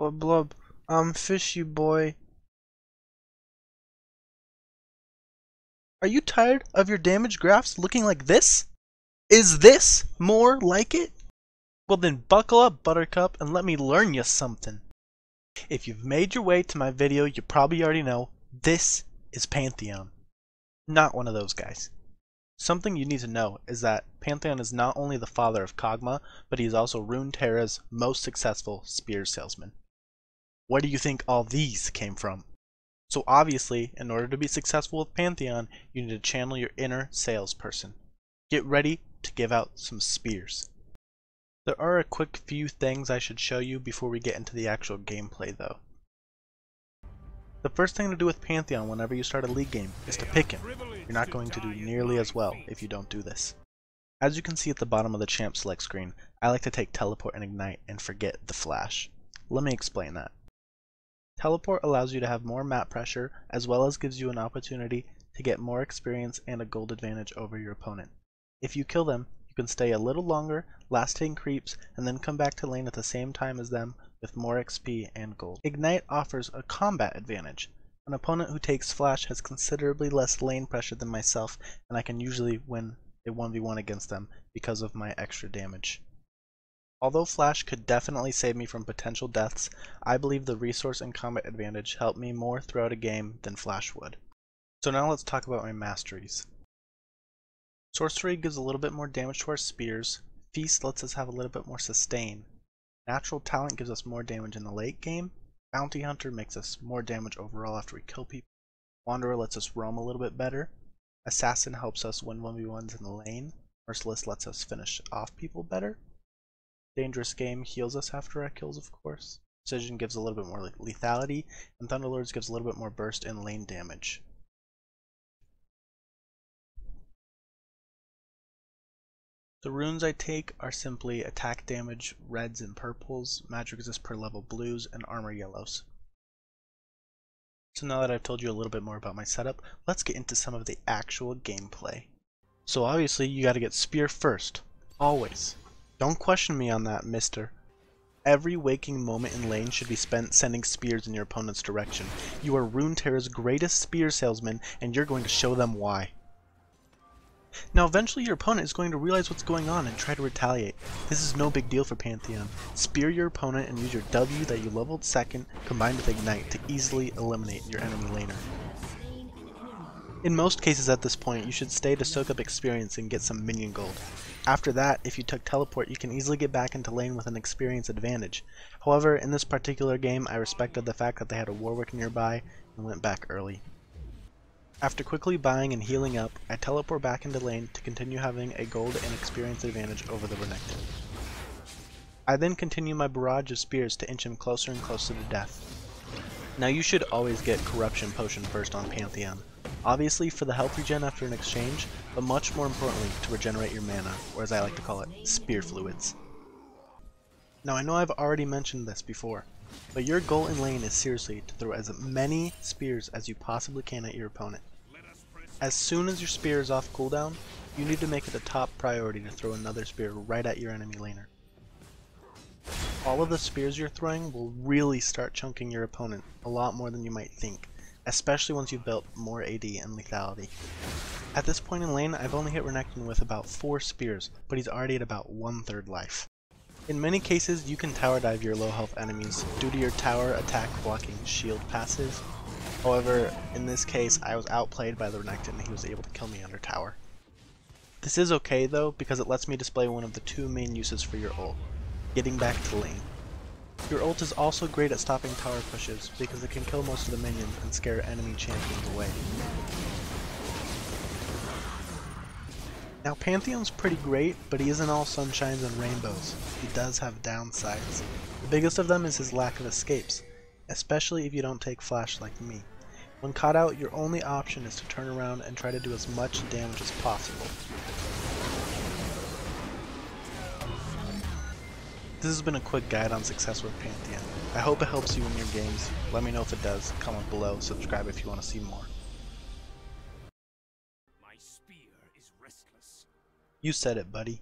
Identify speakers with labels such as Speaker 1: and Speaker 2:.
Speaker 1: Blub blub. Fishy boy. Are you tired of your damage graphs looking like this? Is this more like it? Well then buckle up, Buttercup, and let me learn you something. If you've made your way to my video, you probably already know this is Pantheon. Not one of those guys. Something you need to know is that Pantheon is not only the father of Kog'Maw, but he is also Runeterra's most successful spear salesman. Where do you think all these came from? So obviously, in order to be successful with Pantheon, you need to channel your inner salesperson. Get ready to give out some spears. There are a quick few things I should show you before we get into the actual gameplay though. The first thing to do with Pantheon whenever you start a league game is to pick him. You're not going to do nearly as well if you don't do this. As you can see at the bottom of the champ select screen, I like to take teleport and ignite and forget the flash. Let me explain that. Teleport allows you to have more map pressure as well as gives you an opportunity to get more experience and a gold advantage over your opponent. If you kill them, you can stay a little longer, last hitting creeps, and then come back to lane at the same time as them with more XP and gold. Ignite offers a combat advantage. An opponent who takes flash has considerably less lane pressure than myself, and I can usually win a 1v1 against them because of my extra damage. Although flash could definitely save me from potential deaths, I believe the resource and combat advantage help me more throughout a game than flash would. So now let's talk about my masteries. Sorcery gives a little bit more damage to our spears, Feast lets us have a little bit more sustain, Natural Talent gives us more damage in the late game, Bounty Hunter makes us more damage overall after we kill people, Wanderer lets us roam a little bit better, Assassin helps us win 1v1s in the lane, Merciless lets us finish off people better, Dangerous Game heals us after our kills of course, Precision gives a little bit more lethality, and Thunderlords gives a little bit more burst and lane damage. The runes I take are simply attack damage reds and purples, magic resist per level blues, and armor yellows. So now that I've told you a little bit more about my setup, let's get into some of the actual gameplay. So obviously you gotta get spear first, always. Don't question me on that, mister. Every waking moment in lane should be spent sending spears in your opponent's direction. You are Runeterra's greatest spear salesman, and you're going to show them why. Now eventually your opponent is going to realize what's going on and try to retaliate. This is no big deal for Pantheon. Spear your opponent and use your W that you leveled second combined with Ignite to easily eliminate your enemy laner. In most cases at this point, you should stay to soak up experience and get some minion gold. After that, if you took teleport, you can easily get back into lane with an experience advantage. However, in this particular game, I respected the fact that they had a Warwick nearby and went back early. After quickly buying and healing up, I teleport back into lane to continue having a gold and experience advantage over the Renekton. I then continue my barrage of spears to inch him closer and closer to death. Now you should always get Corruption Potion first on Pantheon. Obviously for the health regen after an exchange, but much more importantly to regenerate your mana, or as I like to call it, spear fluids. Now I know I've already mentioned this before, but your goal in lane is seriously to throw as many spears as you possibly can at your opponent. As soon as your spear is off cooldown, you need to make it a top priority to throw another spear right at your enemy laner. All of the spears you're throwing will really start chunking your opponent a lot more than you might think, especially once you've built more AD and lethality. At this point in lane, I've only hit Renekton with about 4 spears, but he's already at about 1/3 life. In many cases, you can tower dive your low health enemies due to your tower attack blocking shield passive. However, in this case, I was outplayed by the Renekton and he was able to kill me under tower. This is okay though, because it lets me display one of the 2 main uses for your ult, getting back to lane. Your ult is also great at stopping tower pushes, because it can kill most of the minions and scare enemy champions away. Now Pantheon's pretty great, but he isn't all sunshines and rainbows. He does have downsides. The biggest of them is his lack of escapes, especially if you don't take flash like me. When caught out, your only option is to turn around and try to do as much damage as possible. This has been a quick guide on success with Pantheon. I hope it helps you in your games. Let me know if it does. Comment below, subscribe if you want to see more.
Speaker 2: My spear is restless.
Speaker 1: You said it, buddy.